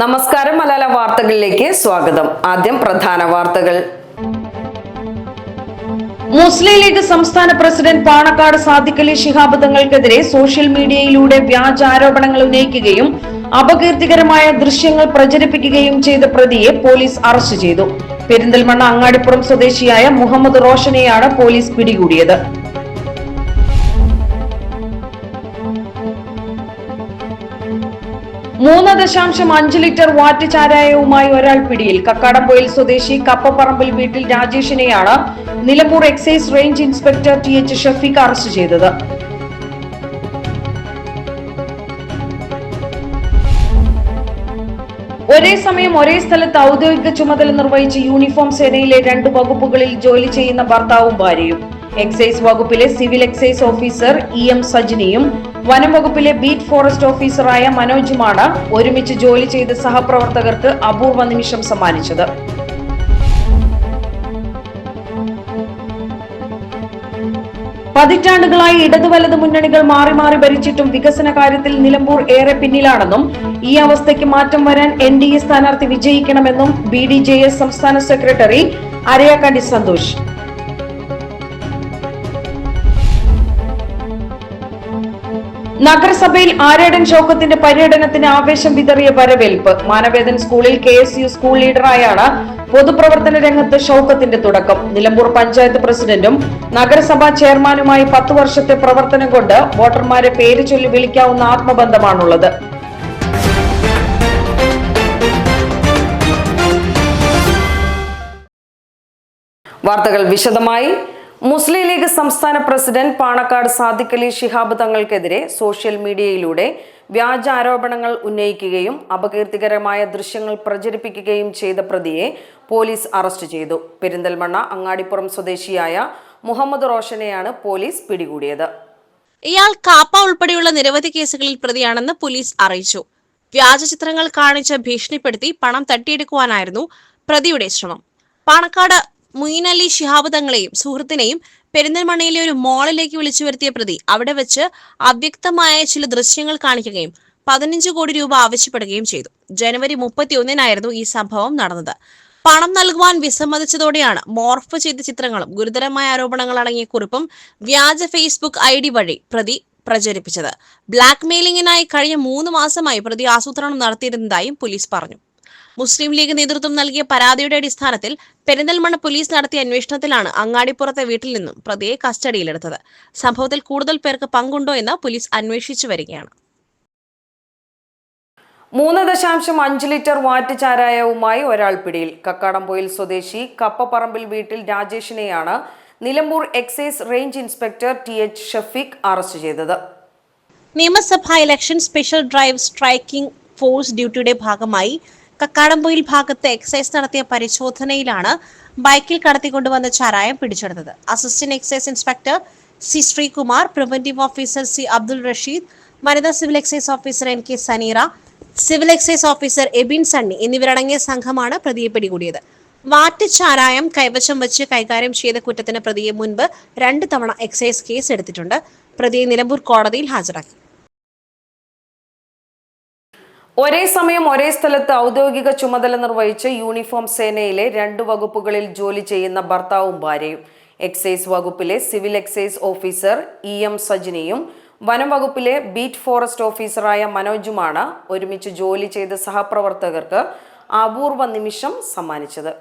നമസ്കാരം. മലയാള വാർത്തകളിലേക്ക് സ്വാഗതം. ആദ്യം പ്രധാന വാർത്തകൾ. മുസ്ലിം ലീഗ് സംസ്ഥാന പ്രസിഡന്റ് പാണക്കാട് സാദിഖ് അലി ശിഹാബ് തങ്ങൾക്കെതിരെ സോഷ്യൽ മീഡിയയിലൂടെ വ്യാജ ആരോപണങ്ങൾ ഉന്നയിക്കുകയും അപകീർത്തികരമായ ദൃശ്യങ്ങൾ പ്രചരിപ്പിക്കുകയും ചെയ്ത പ്രതിയെ പോലീസ് അറസ്റ്റ് ചെയ്തു. പെരിന്തൽമണ്ണ അങ്ങാടിപ്പുറം സ്വദേശിയായ മുഹമ്മദ് റോഷനെയാണ് പോലീസ് പിടികൂടിയത്. 3.5 ലിറ്റർ വാറ്റ് ചാരായവുമായി ഒരാൾ പിടിയിൽ. കക്കാടംപൊയിൽ സ്വദേശി കപ്പപ്പറമ്പിൽ വീട്ടിൽ രാജേഷിനെയാണ് Nilambur excise range inspector TH Shafeeq arrest ചെയ്തത്. ഒരേ സമയം ഒരേ സ്ഥലത്ത് ഔദ്യോഗിക ചുമതല നിർവഹിച്ച് യൂണിഫോം സേനയിലെ 2 വകുപ്പുകളിൽ ജോലി ചെയ്യുന്ന ഭർത്താവും ഭാര്യയും. എക്സൈസ് വകുപ്പിലെ സിവിൽ എക്സൈസ് ഓഫീസർ EM സജിനിയും വനം വകുപ്പിലെ ബീറ്റ് ഫോറസ്റ്റ് ഓഫീസറായ മനോജുമാണ് ഒരുമിച്ച് ജോലി ചെയ്ത സഹപ്രവർത്തകർക്ക് അപൂർവ നിമിഷം സമ്മാനിച്ചത്. പതിറ്റാണ്ടുകളായി ഇടതു വലത് മുന്നണികൾ മാറി മാറി ഭരിച്ചിട്ടും വികസന കാര്യത്തിൽ നിലമ്പൂർ ഏറെ പിന്നിലാണെന്നും ഈ അവസ്ഥയ്ക്ക് മാറ്റം വരാൻ NDA സ്ഥാനാർത്ഥി വിജയിക്കണമെന്നും BDJS സംസ്ഥാന സെക്രട്ടറി അരയാക്കണ്ടി സന്തോഷ്. നഗരസഭയിൽ ആരേടൻ ഷൗക്കത്തിന്റെ പര്യടനത്തിന് ആവേശം വിതറിയ വരവേൽപ്പ്. മാനവേദൻ സ്കൂളിൽ KSU സ്കൂൾ ലീഡറായാണ് പൊതുപ്രവർത്തന രംഗത്ത് ഷൗക്കത്തിന്റെ തുടക്കം. നിലമ്പൂർ പഞ്ചായത്ത് പ്രസിഡന്റും നഗരസഭാ ചെയർമാനുമായി 10 വർഷത്തെ പ്രവർത്തനം കൊണ്ട് വോട്ടർമാരെ പേര് ചൊല്ലി വിളിക്കാവുന്ന ആത്മബന്ധമാണുള്ളത്. വാർത്തകൾ വിശദമായി. മുസ്ലിം ലീഗ് സംസ്ഥാന പ്രസിഡന്റ് പാണക്കാട് സാദിഖ് അലി ശിഹാബ് തങ്ങൾക്കെതിരെ സോഷ്യൽ മീഡിയയിലൂടെ വ്യാജ ആരോപണങ്ങൾ ഉന്നയിക്കുകയും അപകീർത്തികരമായ ദൃശ്യങ്ങൾ പ്രചരിപ്പിക്കുകയും ചെയ്ത പ്രതിയെ പോലീസ് അറസ്റ്റ് ചെയ്തു. പെരിന്തൽമണ്ണ അങ്ങാടിപ്പുറം സ്വദേശിയായ മുഹമ്മദ് റോഷനെയാണ് പോലീസ് പിടികൂടിയത്. ഇയാൾ കാപ്പ ഉൾപ്പെടെയുള്ള നിരവധി കേസുകളിൽ പ്രതിയാണെന്ന് പോലീസ് അറിയിച്ചു. വ്യാജ ചിത്രങ്ങൾ കാണിച്ച് ഭീഷണിപ്പെടുത്തി പണം തട്ടിയെടുക്കുവാനായിരുന്നു പ്രതിയുടെ ശ്രമം. പാണക്കാട് മുയിൻ അലി ശിഹാബ് തങ്ങളെയും സുഹൃത്തിനെയും പെരിന്തൽമണ്ണയിലെ ഒരു മാളിലേക്ക് വിളിച്ചു വരുത്തിയ പ്രതി അവിടെ വെച്ച് അവ്യക്തമായ ചില ദൃശ്യങ്ങൾ കാണിക്കുകയും 15 കോടി രൂപ ആവശ്യപ്പെടുകയും ചെയ്തു. ജനുവരി 31-നായിരുന്നു ഈ സംഭവം നടന്നത്. പണം നൽകുവാൻ വിസമ്മതിച്ചതോടെയാണ് മോർഫ് ചെയ്ത ചിത്രങ്ങളും ഗുരുതരമായ ആരോപണങ്ങൾ അടങ്ങിയ കുറിപ്പും വ്യാജ ഫേസ്ബുക്ക് ID വഴി പ്രതി പ്രചരിപ്പിച്ചത്. ബ്ലാക്ക് മെയിലിംഗിനായി കഴിഞ്ഞ 3 മാസമായി പ്രതി ആസൂത്രണം നടത്തിയിരുന്നതായും പോലീസ് പറഞ്ഞു. മുസ്ലിം ലീഗ് നേതൃത്വം നൽകിയ പരാതിയുടെ അടിസ്ഥാനത്തിൽ പെരിന്തൽമണ്ണ പോലീസ് നടത്തിയ അന്വേഷണത്തിലാണ് അങ്ങാടിപ്പുറത്തെ വീട്ടിൽ നിന്നും പ്രതിയെ കസ്റ്റഡിയിലെടുത്തത്. സംഭവത്തിൽ കൂടുതൽ പേർക്ക് പങ്കുണ്ടോ എന്ന് പോലീസ് അന്വേഷിച്ചു വരികയാണ്. 3.5 ലിറ്റർ വാറ്റ് ചാരായവുമായി ഒരാൾ പിടിയിൽ. കക്കാടംപൊയിൽ സ്വദേശി കപ്പപ്പറമ്പിൽ വീട്ടിൽ രാജേഷിനെയാണ് Nilambur excise range inspector TH Shafeeq arrest ചെയ്തത്. നിയമസഭാ election special drive striking force ഡ്യൂട്ടിയുടെ ഭാഗമായി കക്കാടംപൊയിൽ ഭാഗത്ത് എക്സൈസ് നടത്തിയ പരിശോധനയിലാണ് ബൈക്കിൽ കടത്തിക്കൊണ്ടുവന്ന ചാരായം പിടിച്ചെടുത്തത്. Assistant excise inspector C Sreekumar, preventive officer C Abdul Rasheed, വനിതാ civil excise officer NK Saneera, civil excise officer Ebin Sunny എന്നിവരടങ്ങിയ സംഘമാണ് പ്രതിയെ പിടികൂടിയത്. വാറ്റ് ചാരായം കൈവശം വെച്ച് കൈകാര്യം ചെയ്ത കുറ്റത്തിന് പ്രതിയെ മുൻപ് 2 തവണ എക്സൈസ് കേസ് എടുത്തിട്ടുണ്ട്. പ്രതിയെ നിലമ്പൂർ കോടതിയിൽ ഹാജരാക്കി. ഒരേ സമയം ഒരേ സ്ഥലത്ത് ഔദ്യോഗിക ചുമതല നിർവഹിച്ച് യൂണിഫോം സേനയിലെ 2 വകുപ്പുകളിൽ ജോലി ചെയ്യുന്ന ഭർത്താവും ഭാര്യയും. എക്സൈസ് വകുപ്പിലെ സിവിൽ എക്സൈസ് ഓഫീസർ EM സജിനിയും വനം വകുപ്പിലെ ബീറ്റ് ഫോറസ്റ്റ് ഓഫീസറായ മനോജുമാണ് ഒരുമിച്ച് ജോലി ചെയ്ത സഹപ്രവർത്തകർക്ക് അപൂർവ നിമിഷം സമ്മാനിച്ചത്.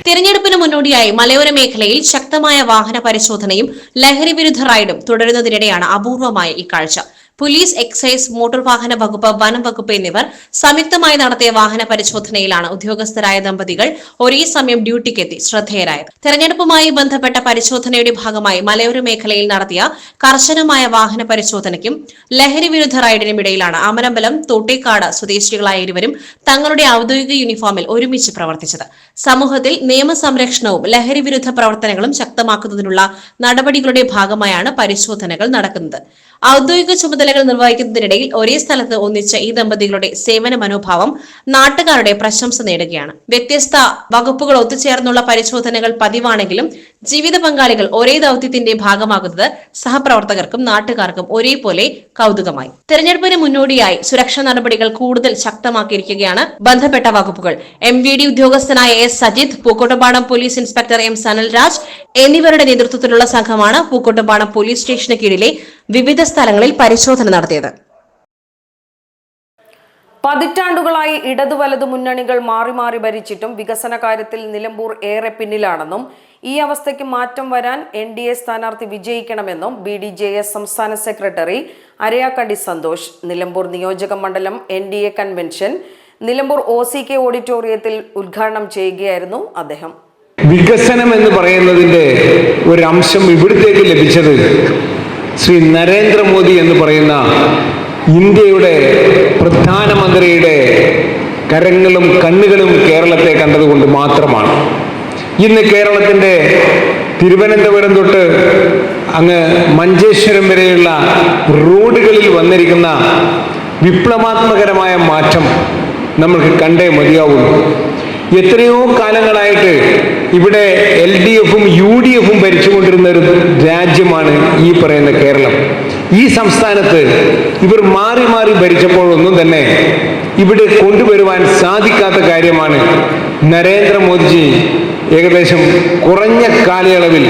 തിരഞ്ഞെടുപ്പിന് മുന്നോടിയായി മലയോര മേഖലയിൽ ശക്തമായ വാഹന പരിശോധനയും ലഹരി വിരുദ്ധ റൈഡും തുടരുന്നതിനിടെയാണ് അപൂർവമായ ഈ കാഴ്ച. പോലീസ്, എക്സൈസ്, മോട്ടോർ വാഹന വകുപ്പ്, വനം വകുപ്പ് എന്നിവർ സംയുക്തമായി നടത്തിയ വാഹന പരിശോധനയിലാണ് ഉദ്യോഗസ്ഥരായ ദമ്പതികൾ ഒരേ സമയം ഡ്യൂട്ടിക്കെത്തി ശ്രദ്ധേയരായത്. തെരഞ്ഞെടുപ്പുമായി ബന്ധപ്പെട്ട പരിശോധനയുടെ ഭാഗമായി മലയോര മേഖലയിൽ നടത്തിയ കർശനമായ വാഹന പരിശോധനയ്ക്കും ലഹരി വിരുദ്ധ റൈഡിനും ഇടയിലാണ് അമരമ്പലം തോട്ടേക്കാട് സ്വദേശികളായ ഇരുവരും തങ്ങളുടെ ഔദ്യോഗിക യൂണിഫോമിൽ ഒരുമിച്ച് പ്രവർത്തിച്ചത്. സമൂഹത്തിൽ നിയമസംരക്ഷണവും ലഹരി വിരുദ്ധ പ്രവർത്തനങ്ങളും ശക്തമാക്കുന്നതിനുള്ള നടപടികളുടെ ഭാഗമായാണ് പരിശോധനകൾ നടക്കുന്നത്. ഔദ്യോഗിക ചുമതലകൾ നിർവഹിക്കുന്നതിനിടയിൽ ഒരേ സ്ഥലത്ത് ഒന്നിച്ച ഈ ദമ്പതികളുടെ സേവന മനോഭാവം നാട്ടുകാരുടെ പ്രശംസ നേടുകയാണ്. വ്യത്യസ്ത വകുപ്പുകൾ ഒത്തുചേർന്നുള്ള പരിശോധനകൾ പതിവാണെങ്കിലും ജീവിത പങ്കാളികൾ ഒരേ ദൌത്യത്തിന്റെ ഭാഗമാകുന്നത് സഹപ്രവർത്തകർക്കും നാട്ടുകാർക്കും ഒരേപോലെ കൗതുകമായി. തെരഞ്ഞെടുപ്പിന് മുന്നോടിയായി സുരക്ഷാ നടപടികൾ കൂടുതൽ ശക്തമാക്കിയിരിക്കുകയാണ് ബന്ധപ്പെട്ട വകുപ്പുകൾ. MVD ഉദ്യോഗസ്ഥനായ S. Sajith, Pookkottumpadam police inspector M. Sanalraj എന്നിവരുടെ നേതൃത്വത്തിലുള്ള സംഘമാണ് പൂക്കോട്ടുംപാടം പോലീസ് സ്റ്റേഷന് കീഴിലെ വിവിധ സ്ഥലങ്ങളിൽ പരിശോധന നടത്തിയത്. പതിറ്റാണ്ടുകളായി ഇടതു വലതു മുന്നണികൾ മാറി മാറി ഭരിച്ചിട്ടും വികസന കാര്യത്തിൽ നിലമ്പൂർ ഏറെ പിന്നിലാണെന്നും ഈ അവസ്ഥയ്ക്ക് മാറ്റം വരാൻ NDA സ്ഥാനാർത്ഥി വിജയിക്കണമെന്നും BDJS സംസ്ഥാന സെക്രട്ടറി അരയാക്കണ്ടി സന്തോഷ് നിലമ്പൂർ നിയോജക മണ്ഡലം NDA കൺവെൻഷൻ നിലമ്പൂർ OCK ഓഡിറ്റോറിയത്തിൽ ഉദ്ഘാടനം ചെയ്യുകയായിരുന്നു അദ്ദേഹം. വികസനം എന്ന് പറയുന്നതിന്റെ ഒരു അംശം ഇവിടത്തേക്ക് ലഭിച്ചത് ശ്രീ നരേന്ദ്രമോദി എന്ന് പറയുന്ന ഇന്ത്യയുടെ പ്രധാനമന്ത്രിയുടെ കരങ്ങളും കണ്ണുകളും കേരളത്തെ കണ്ടതുകൊണ്ട് മാത്രമാണ്. ഇന്ന് കേരളത്തിൻ്റെ തിരുവനന്തപുരം തൊട്ട് അങ്ങ് മഞ്ചേശ്വരം വരെയുള്ള റോഡുകളിൽ വന്നിരിക്കുന്ന വിപ്ലവാത്മകരമായ മാറ്റം നമ്മൾക്ക് കണ്ടേ മതിയാവുള്ളൂ. എത്രയോ കാലങ്ങളായിട്ട് ഇവിടെ LDFും UDFും ഭരിച്ചുകൊണ്ടിരുന്ന ഒരു രാജ്യമാണ് ഈ പറയുന്ന കേരളം. ഈ സംസ്ഥാനത്ത് ഇവർ മാറി മാറി ഭരിച്ചപ്പോഴൊന്നും തന്നെ ഇവിടെ കൊണ്ടുവരുവാൻ സാധിക്കാത്ത കാര്യമാണ് നരേന്ദ്രമോദിജി ഏകദേശം കുറഞ്ഞ കാലയളവിൽ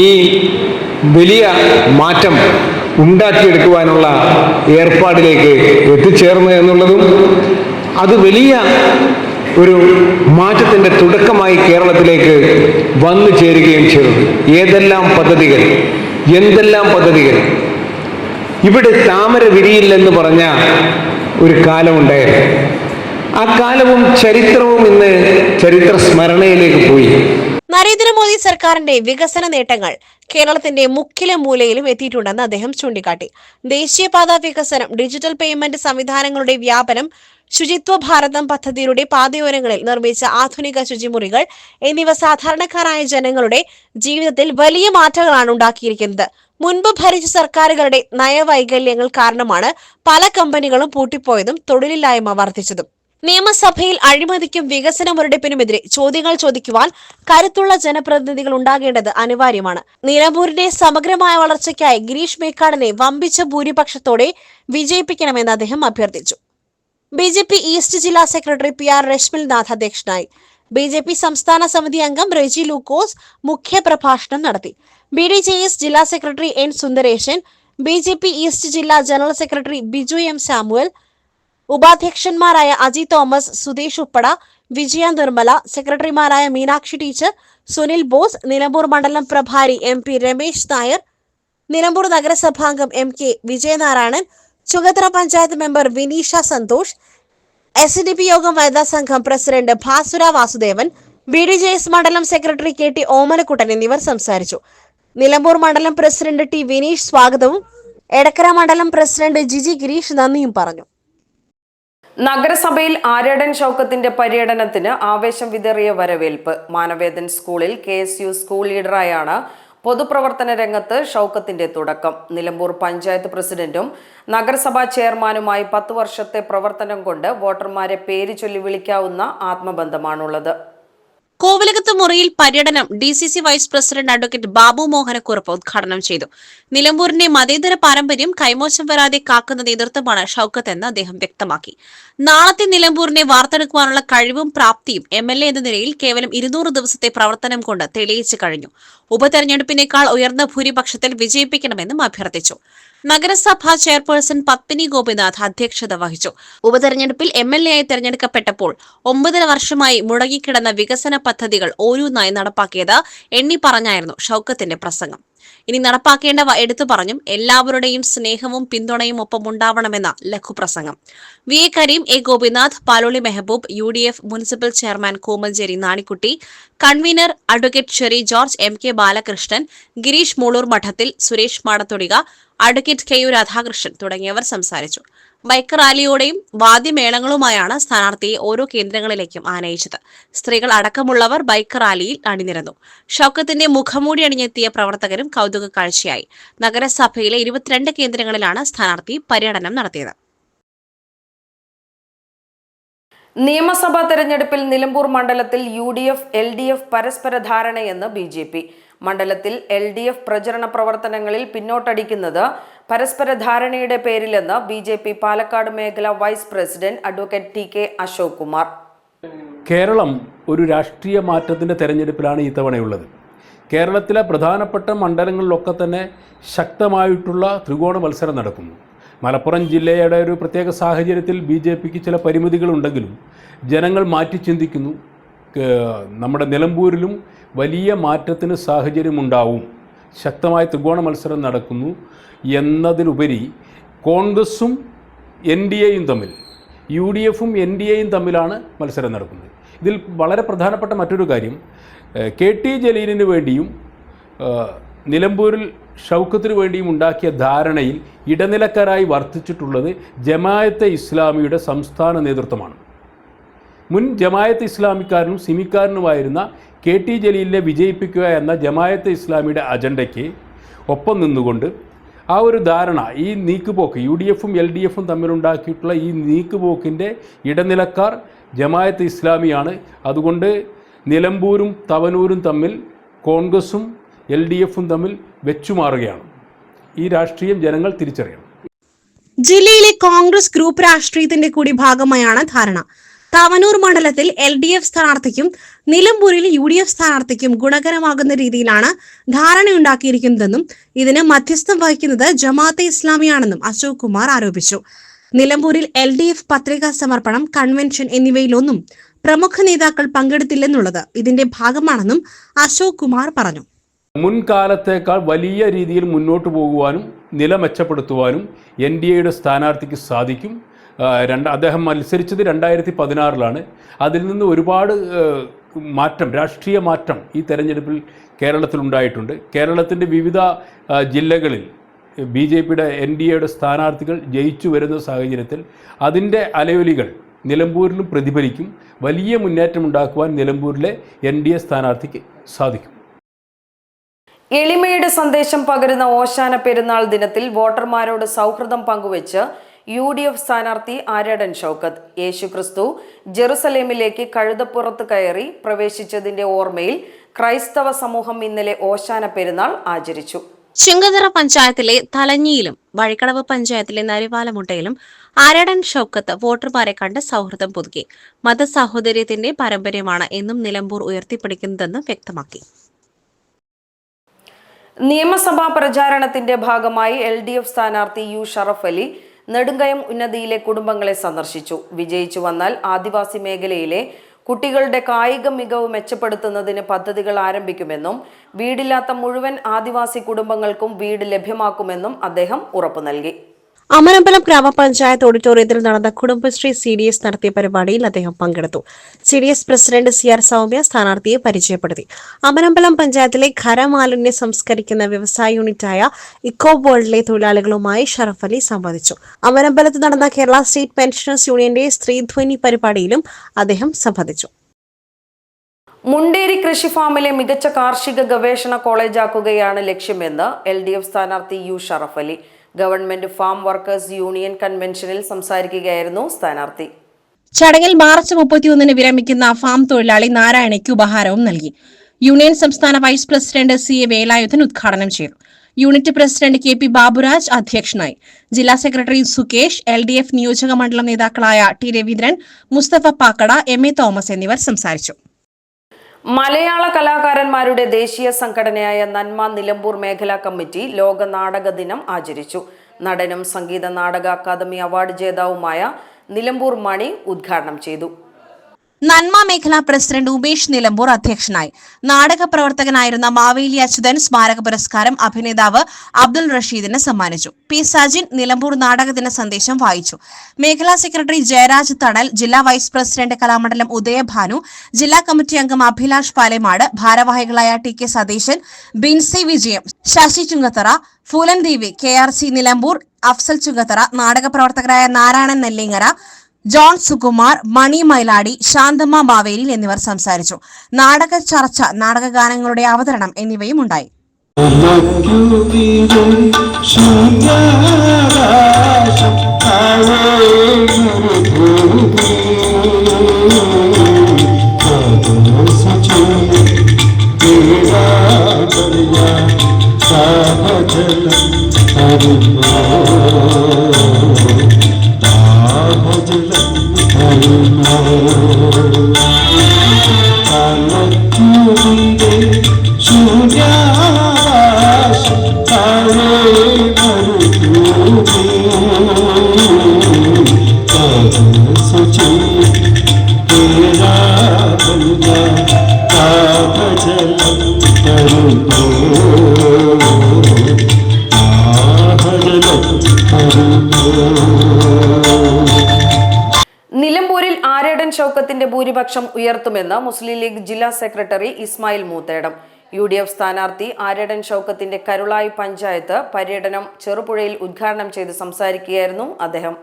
ഈ വലിയ മാറ്റം ഉണ്ടാക്കിയെടുക്കുവാനുള്ള ഏർപ്പാടിലേക്ക് എത്തിച്ചേർന്നു എന്നുള്ളതും അത് വലിയ ഒരു മാറ്റത്തിൻ്റെ തുടക്കമായി കേരളത്തിലേക്ക് വന്നു ചേരുകയും ചെയ്തു. എന്തെല്ലാം പദ്ധതികൾ ഇവിടെ താമര വിരിയില്ലെന്ന് പറഞ്ഞ ഒരു കാലമുണ്ടായിരുന്നു. ആ കാലവും ചരിത്രവും ഇന്ന് ചരിത്ര സ്മരണയിലേക്ക് പോയി. നരേന്ദ്രമോദി സർക്കാരിന്റെ വികസന നേട്ടങ്ങൾ കേരളത്തിന്റെ മുക്കിലെ മൂലയിലും എത്തിയിട്ടുണ്ടെന്ന് അദ്ദേഹം ചൂണ്ടിക്കാട്ടി. ദേശീയപാത വികസനം, ഡിജിറ്റൽ പേയ്മെന്റ് സംവിധാനങ്ങളുടെ വ്യാപനം, ശുചിത്വ ഭാരതം പദ്ധതിയുടെ പാതയോരങ്ങളിൽ നിർമ്മിച്ച ആധുനിക ശുചിമുറികൾ എന്നിവ സാധാരണക്കാരായ ജനങ്ങളുടെ ജീവിതത്തിൽ വലിയ മാറ്റങ്ങളാണ് ഉണ്ടാക്കിയിരിക്കുന്നത്. മുൻപ് ഭരിച്ച സർക്കാരുകളുടെ നയവൈകല്യങ്ങൾ കാരണമാണ് പല കമ്പനികളും പൂട്ടിപ്പോയതും തൊഴിലില്ലായ്മ വർദ്ധിച്ചതും. നിയമസഭയിൽ അഴിമതിക്കും വികസന മുരടിപ്പിനുമെതിരെ ചോദ്യങ്ങൾ ചോദിക്കുവാൻ കരുത്തുള്ള ജനപ്രതിനിധികൾ ഉണ്ടാകേണ്ടത് അനിവാര്യമാണ്. നിലമ്പൂരിന്റെ സമഗ്രമായ വളർച്ചയ്ക്കായി ഗിരീഷ് മേക്കാടിനെ വമ്പിച്ച ഭൂരിപക്ഷത്തോടെ വിജയിപ്പിക്കണമെന്ന് അദ്ദേഹം അഭ്യർത്ഥിച്ചു. BJP ഈസ്റ്റ് ജില്ലാ സെക്രട്ടറി PR രശ്മിൽനാഥ് അധ്യക്ഷനായി. BJP സംസ്ഥാന സമിതി അംഗം റെജി ലൂക്കോസ് മുഖ്യപ്രഭാഷണം നടത്തി. BDJS ജില്ലാ secretary N. Sundaresan, BJP east ജില്ലാ general secretary Biju M. Samuel, ഉപാധ്യക്ഷന്മാരായ അജി തോമസ്, സുദേശ് ഉപ്പട, വിജയ നിർമ്മല, സെക്രട്ടറിമാരായ മീനാക്ഷി ടീച്ചർ, സുനിൽ ബോസ്, നിലമ്പൂർ മണ്ഡലം പ്രഭാരി MP രമേശ് നായർ, നിലമ്പൂർ നഗരസഭാംഗം MK Vijayanarayanan, Chungathara panchayat member Vineesha Santhosh, SNDP യോഗം വനിതാ സംഘം പ്രസിഡന്റ് ഭാസുര വാസുദേവൻ, BDJS മണ്ഡലം സെക്രട്ടറി KT ഓമനക്കുട്ടൻ എന്നിവർ സംസാരിച്ചു. നിലമ്പൂർ മണ്ഡലം പ്രസിഡന്റ് T. വിനീഷ് സ്വാഗതവും എടക്കര മണ്ഡലം പ്രസിഡന്റ് ജിജി ഗിരീഷ് നന്ദിയും പറഞ്ഞു. നഗരസഭയിൽ ആര്യടൻ ഷൗക്കത്തിന്റെ പര്യടനത്തിന് ആവേശം വിതറിയ വരവേൽപ്പ്. മാനവേദൻ സ്കൂളിൽ KSU സ്കൂൾ ലീഡറായാണ് പൊതുപ്രവർത്തന രംഗത്ത് ഷൗക്കത്തിന്റെ തുടക്കം. നിലമ്പൂർ പഞ്ചായത്ത് പ്രസിഡന്റും നഗരസഭാ ചെയർമാനുമായി 10 വർഷത്തെ പ്രവർത്തനം കൊണ്ട് വോട്ടർമാരെ പേര് ചൊല്ലി വിളിക്കാവുന്ന ആത്മബന്ധമാണുള്ളത്. കോവിലകത്ത് മുറിയിൽ പര്യടനം DCC vice president advocate Babu Mohanakurup ഉദ്ഘാടനം ചെയ്തു. നിലമ്പൂരിന്റെ മതേതര പാരമ്പര്യം കൈമോശം വരാതെ കാക്കുന്ന നേതൃത്വമാണ് ഷൌക്കത്ത് എന്ന് അദ്ദേഹം വ്യക്തമാക്കി. നാളത്തെ നിലമ്പൂരിനെ വാർത്തെടുക്കുവാനുള്ള കഴിവും പ്രാപ്തിയും MLA എന്ന നിലയിൽ കേവലം 200 ദിവസത്തെ പ്രവർത്തനം കൊണ്ട് തെളിയിച്ചു കഴിഞ്ഞു. ഉപതെരഞ്ഞെടുപ്പിനേക്കാൾ ഉയർന്ന ഭൂരിപക്ഷത്തിൽ വിജയിപ്പിക്കണമെന്നും അഭ്യർത്ഥിച്ചു. നഗരസഭാ ചെയർപേഴ്സൺ പത്മിനി ഗോപിനാഥ് അധ്യക്ഷത വഹിച്ചു. ഉപതെരഞ്ഞെടുപ്പിൽ MLA ആയി തെരഞ്ഞെടുക്കപ്പെട്ടപ്പോൾ 9 വർഷമായി മുടങ്ങിക്കിടന്ന വികസന പദ്ധതികൾ ഓരോന്നായി നടപ്പാക്കിയത് എണ്ണി പറഞ്ഞായിരുന്നു ഷൌക്കത്തിന്റെ പ്രസംഗം. ഇനി നടപ്പാക്കേണ്ടവ എടുത്തു പറഞ്ഞും എല്ലാവരുടെയും സ്നേഹവും പിന്തുണയും ഒപ്പം ഉണ്ടാവണമെന്ന ലഘുപ്രസംഗം. VA Kareem, A. Gopinath, Paloli Mehaboob, UDF municipal chairman Komancheri Nanikutty, convener advocate Sherry George, MK Balakrishnan, Gireesh Mooloor Madathil, Suresh Madathodika, advocate KU Radhakrishnan തുടങ്ങിയവർ സംസാരിച്ചു. ബൈക്ക് റാലിയോടെയും വാദ്യമേളങ്ങളുമായാണ് സ്ഥാനാർത്ഥിയെ ഓരോ കേന്ദ്രങ്ങളിലേക്കും ആനയിച്ചത്. സ്ത്രീകൾ അടക്കമുള്ളവർ ബൈക്ക് റാലിയിൽ അണിനിരന്നു. ഷൌക്കത്തിന്റെ മുഖംമൂടി അണിഞ്ഞെത്തിയ പ്രവർത്തകരും കൗതുക കാഴ്ചയായി. നഗരസഭയിലെ 22 കേന്ദ്രങ്ങളിലാണ് സ്ഥാനാർത്ഥി പര്യടനം നടത്തിയത്. നിയമസഭാ തെരഞ്ഞെടുപ്പിൽ നിലമ്പൂർ മണ്ഡലത്തിൽ UDF LDF പരസ്പര ധാരണയെന്ന് BJP. മണ്ഡലത്തിൽ LDF പ്രചരണ പ്രവർത്തനങ്ങളിൽ പിന്നോട്ടടിക്കുന്നത് പരസ്പര ധാരണയുടെ പേരിലെന്ന് BJP പാലക്കാട് മേഖല vice president advocate TK Ashok Kumar. Keralam ഒരു രാഷ്ട്രീയ മാറ്റത്തിൻ്റെ തെരഞ്ഞെടുപ്പിലാണ് ഇത്തവണയുള്ളത്. കേരളത്തിലെ പ്രധാനപ്പെട്ട മണ്ഡലങ്ങളിലൊക്കെ തന്നെ ശക്തമായിട്ടുള്ള ത്രികോണ മത്സരം നടക്കുന്നു. മലപ്പുറം ജില്ലയുടെ ഒരു പ്രത്യേക സാഹചര്യത്തിൽ BJPക്ക് ചില പരിമിതികളുണ്ടെങ്കിലും ജനങ്ങൾ മാറ്റി ചിന്തിക്കുന്നു. നമ്മുടെ നിലമ്പൂരിലും വലിയ മാറ്റത്തിന് സാഹചര്യമുണ്ടാവും. ശക്തമായ ത്രികോണ മത്സരം നടക്കുന്നു എന്നതിലുപരി കോൺഗ്രസും NDAയും തമ്മിൽ, UDFും NDAയും തമ്മിലാണ് മത്സരം നടക്കുന്നത്. ഇതിൽ വളരെ പ്രധാനപ്പെട്ട മറ്റൊരു കാര്യം, KT ജലീലിന് വേണ്ടിയും നിലമ്പൂരിൽ ഷൗക്കത്തിന് വേണ്ടിയും ഉണ്ടാക്കിയ ധാരണയിൽ ഇടനിലക്കാരായി വർത്തിച്ചിട്ടുള്ളത് ജമായത്തെ ഇസ്ലാമിയുടെ സംസ്ഥാന നേതൃത്വമാണ്. മുൻ ജമായത്തെ ഇസ്ലാമിക്കാരനും സിമിക്കാരനുമായിരുന്ന KT ജലീലിനെ വിജയിപ്പിക്കുക എന്ന ജമായത്തെ ഇസ്ലാമിയുടെ അജണ്ടയ്ക്ക് ഒപ്പം നിന്നുകൊണ്ട് ആ ഒരു ധാരണ, ഈ നീക്കുപോക്ക് UDFും LDFും തമ്മിലുണ്ടാക്കിയിട്ടുള്ള ഈ നീക്കുപോക്കിൻ്റെ ഇടനിലക്കാർ ജമായത്തെ ഇസ്ലാമിയാണ്. അതുകൊണ്ട് നിലമ്പൂരും തവനൂരും തമ്മിൽ കോൺഗ്രസും LDFും തമ്മിൽ വെച്ചുമാറുകയാണ്. ഈ രാഷ്ട്രീയം ജനങ്ങൾ തിരിച്ചറിയണം. ജില്ലയിലെ കോൺഗ്രസ് ഗ്രൂപ്പ് രാഷ്ട്രീയത്തിന്റെ കൂടി ഭാഗമായാണ് ധാരണ. തവനൂർ മണ്ഡലത്തിൽ LDF സ്ഥാനാർത്ഥിക്കും നിലമ്പൂരിൽ UDF സ്ഥാനാർത്ഥിക്കും ഗുണകരമാകുന്ന രീതിയിലാണ് ധാരണയുണ്ടാക്കിയിരിക്കുന്നതെന്നും ഇതിന് മധ്യസ്ഥം വഹിക്കുന്നത് ജമാഅത്തെ ഇസ്ലാമിയാണെന്നും അശോക് കുമാർ ആരോപിച്ചു. നിലമ്പൂരിൽ LDF പത്രികാ സമർപ്പണം, കൺവെൻഷൻ എന്നിവയിലൊന്നും പ്രമുഖ നേതാക്കൾ പങ്കെടുത്തില്ലെന്നുള്ളത് ഇതിന്റെ ഭാഗമാണെന്നും അശോക് കുമാർ പറഞ്ഞു. മുൻകാലത്തേക്കാൾ വലിയ രീതിയിൽ മുന്നോട്ട് പോകുവാനും നില മെച്ചപ്പെടുത്തുവാനും NDAയുടെ സ്ഥാനാർത്ഥിക്ക് സാധിക്കും. അദ്ദേഹം മത്സരിച്ചത് 2016 അതിൽ നിന്ന് ഒരുപാട് മാറ്റം, രാഷ്ട്രീയ മാറ്റം ഈ തെരഞ്ഞെടുപ്പിൽ കേരളത്തിലുണ്ടായിട്ടുണ്ട്. കേരളത്തിൻ്റെ വിവിധ ജില്ലകളിൽ BJPയുടെ NDAയുടെ സ്ഥാനാർത്ഥികൾ ജയിച്ചു വരുന്ന സാഹചര്യത്തിൽ അതിൻ്റെ അലയൊലികൾ നിലമ്പൂരിലും പ്രതിഫലിക്കും. വലിയ മുന്നേറ്റമുണ്ടാക്കുവാൻ നിലമ്പൂരിലെ NDA സ്ഥാനാർത്ഥിക്ക് സാധിക്കും. എളിമയുടെ സന്ദേശം പകരുന്ന ഓശാന പെരുന്നാൾ ദിനത്തിൽ വോട്ടർമാരോട് സൗഹൃദം പങ്കുവെച്ച് UDF സ്ഥാനാർത്ഥി ആര്യടൻ ഷൗക്കത്ത്. യേശുക്രിസ്തു ജെറുസലേമിലേക്ക് കഴുതപ്പുറത്ത് കയറി പ്രവേശിച്ചതിന്റെ ഓർമ്മയിൽ ക്രൈസ്തവ സമൂഹം ഇന്നലെ ഓശാന പെരുന്നാൾ ആചരിച്ചു. ചെങ്കതറ പഞ്ചായത്തിലെ തലഞ്ഞിയിലും വഴിക്കടവ് പഞ്ചായത്തിലെ നരിവാലമുട്ടയിലും ആര്യടൻ ഷൗക്കത്ത് വോട്ടർമാരെ കണ്ട് സൗഹൃദം പുതുക്കി. മതസാഹോദര്യത്തിന്റെ പാരമ്പര്യമാണ് എന്നും നിലമ്പൂർ ഉയർത്തിപ്പിടിക്കുന്നതെന്ന് വ്യക്തമാക്കി. നിയമസഭാ പ്രചാരണത്തിന്റെ ഭാഗമായി LDF സ്ഥാനാർത്ഥി U ഷറഫ് അലി നെടുങ്കയം ഉന്നതിയിലെ കുടുംബങ്ങളെ സന്ദർശിച്ചു. വിജയിച്ചു വന്നാൽ ആദിവാസി മേഖലയിലെ കുട്ടികളുടെ കായിക മികവ് മെച്ചപ്പെടുത്തുന്നതിന് പദ്ധതികൾ ആരംഭിക്കുമെന്നും വീടില്ലാത്ത മുഴുവൻ ആദിവാസി കുടുംബങ്ങൾക്കും വീട് ലഭ്യമാക്കുമെന്നും അദ്ദേഹം ഉറപ്പു നൽകി. അമരമ്പലം ഗ്രാമപഞ്ചായത്ത് ഓഡിറ്റോറിയത്തിൽ നടന്ന കുടുംബശ്രീ CDS നടത്തിയ പരിപാടിയിൽ അദ്ദേഹം പങ്കെടുത്തു. CDS പ്രസിഡന്റ് CR സൗമ്യ സ്ഥാനാർത്ഥിയെ പരിചയപ്പെടുത്തി. അമരമ്പലം പഞ്ചായത്തിലെ ഖരമാലിന്യം സംസ്കരിക്കുന്ന വ്യവസായ യൂണിറ്റായ ഇക്കോ വേൾഡിലെ തൊഴിലാളികളുമായി ഷറഫ് അലി സംവദിച്ചു. അമരമ്പലത്ത് നടന്ന കേരള സ്റ്റേറ്റ് പെൻഷനേഴ്സ് യൂണിയന്റെ സ്ത്രീധ്വനി പരിപാടിയിലും അദ്ദേഹം സംബന്ധിച്ചു. മുണ്ടേരി കൃഷി ഫാമിലെ മികച്ച കാർഷിക ഗവേഷണ കോളേജാക്കുകയാണ് ലക്ഷ്യമെന്ന് LDF സ്ഥാനാർത്ഥി U Sharaf Ali. Government farm workers union കൺവെൻഷനിൽ സംസാരിക്കുകയായിരുന്നു സ്ഥാനാർത്ഥി. ചടങ്ങിൽ മാർച്ച് 31 വിരമിക്കുന്ന ഫാം തൊഴിലാളി നാരായണയ്ക്ക് ഉപഹാരവും നൽകി. യൂണിയൻ സംസ്ഥാന വൈസ് പ്രസിഡന്റ് CA വേലായുധൻ ഉദ്ഘാടനം ചെയ്തു. യൂണിറ്റ് പ്രസിഡന്റ് KP ബാബുരാജ് അധ്യക്ഷനായി. ജില്ലാ സെക്രട്ടറി സുകേഷ്, LDF നിയോജക മണ്ഡലം നേതാക്കളായ T Raveendran, Musthafa Pakkada, MA Thomas എന്നിവർ സംസാരിച്ചു. മലയാള കലാകാരന്മാരുടെ ദേശീയ സംഘടനയായ നന്മ നിലമ്പൂർ മേഖലാ കമ്മിറ്റി ലോക നാടക ദിനം ആചരിച്ചു. നടനും സംഗീത നാടക അക്കാദമി അവാർഡ് ജേതാവുമായ നിലമ്പൂർ മണി ഉദ്ഘാടനം ചെയ്തു. നന്മ മേഖലാ പ്രസിഡന്റ് ഉമേഷ് നിലമ്പൂർ അധ്യക്ഷനായി. നാടക പ്രവർത്തകനായിരുന്ന മാവേലി അച്യുതൻ സ്മാരക പുരസ്കാരം അഭിനേതാവ് അബ്ദുൾ റഷീദിന് സമ്മാനിച്ചു. പി സജിൻ നിലമ്പൂർ നാടകദിന സന്ദേശം വായിച്ചു. മേഖലാ സെക്രട്ടറി ജയരാജ് തണൽ, ജില്ലാ വൈസ് പ്രസിഡന്റ് കലാമണ്ഡലം ഉദയഭാനു, ജില്ലാ കമ്മിറ്റി അംഗം അഭിലാഷ് പാലേമാട്, ഭാരവാഹികളായ ടി കെ സതീശൻ, ബിൻസി വിജയം, ശശി ചുങ്കത്തറ, ഫൂലൻ ദേവി, KRC നിലമ്പൂർ, അഫ്സൽ ചുങ്കത്തറ, നാടക പ്രവർത്തകരായ നാരായണൻ നെല്ലിങ്ങര, ജോൺ സുകുമാർ, മണി മൈലാടി, ശാന്തമ്മ മാവേലിൽ എന്നിവർ സംസാരിച്ചു. നാടക ചർച്ച, നാടകഗാനങ്ങളുടെ അവതരണം എന്നിവയും ഉണ്ടായി. നിലമ്പൂരിൽ ആരേടൻ ഷൗക്കത്തിന്റെ ഭൂരിപക്ഷം ഉയർത്തുമെന്ന് മുസ്ലിം ലീഗ് ജില്ലാ സെക്രട്ടറി ഇസ്മായിൽ മൂത്തേടം. UDF സ്ഥാനാർത്ഥി ആരേടൻ ഷൗക്കത്തിന്റെ കരുളായി പഞ്ചായത്ത് പര്യടനം ചെറുപുഴയിൽ ഉദ്ഘാടനം ചെയ്ത് സംസാരിക്കുകയായിരുന്നു അദ്ദേഹം.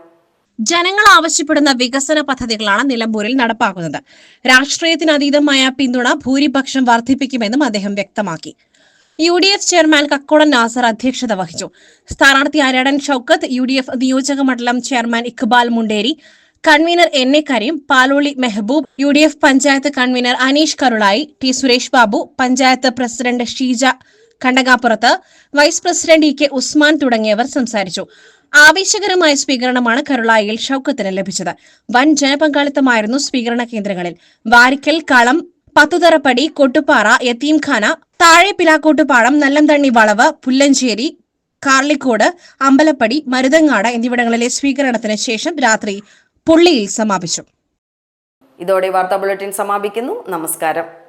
ജനങ്ങൾ ആവശ്യപ്പെടുന്ന വികസന പദ്ധതികളാണ് നിലമ്പൂരിൽ നടപ്പാക്കുന്നത്. രാഷ്ട്രീയത്തിനതീതമായ പിന്തുണ ഭൂരിപക്ഷം വർദ്ധിപ്പിക്കുമെന്നും അദ്ദേഹം വ്യക്തമാക്കി. UDF ചെയർമാൻ കക്കോടൻ നാസർ അധ്യക്ഷത വഹിച്ചു. സ്ഥാനാർത്ഥി ആരേടൻ ഷൗക്കത്ത്, UDF നിയോജക മണ്ഡലം chairman Iqbal Munderi, convener NA Kareem, Paloli Mehaboob, UDF panchayat convener Aneesh Karulai, T Suresh Babu, panchayat president Sheeja Kandakappurath, vice president EK Usman തുടങ്ങിയവർ സംസാരിച്ചു. ആവേശകരമായ സ്വീകരണമാണ് കരുളായിൽ ഷൗക്കത്തിന് ലഭിച്ചത്. വൻ ജനപങ്കാളിത്തമായിരുന്നു സ്വീകരണ കേന്ദ്രങ്ങളിൽ. വാരിക്കൽ, കളം, പത്തുതറപ്പടി, കൊട്ടുപാറ, യത്തീംഖാന, താഴെ പിലാക്കോട്ടുപാടം, നല്ലംതണ്ണി വളവ്, പുല്ലഞ്ചേരി, കാർലിക്കോട്, അമ്പലപ്പടി, മരുതങ്ങാട് എന്നിവിടങ്ങളിലെ സ്വീകരണത്തിന് ശേഷം രാത്രി പുള്ളിയിൽ സമാപിച്ചു. ഇതോടെ വാർത്താ ബുള്ളറ്റിൻ സമാപിക്കുന്നു. നമസ്കാരം.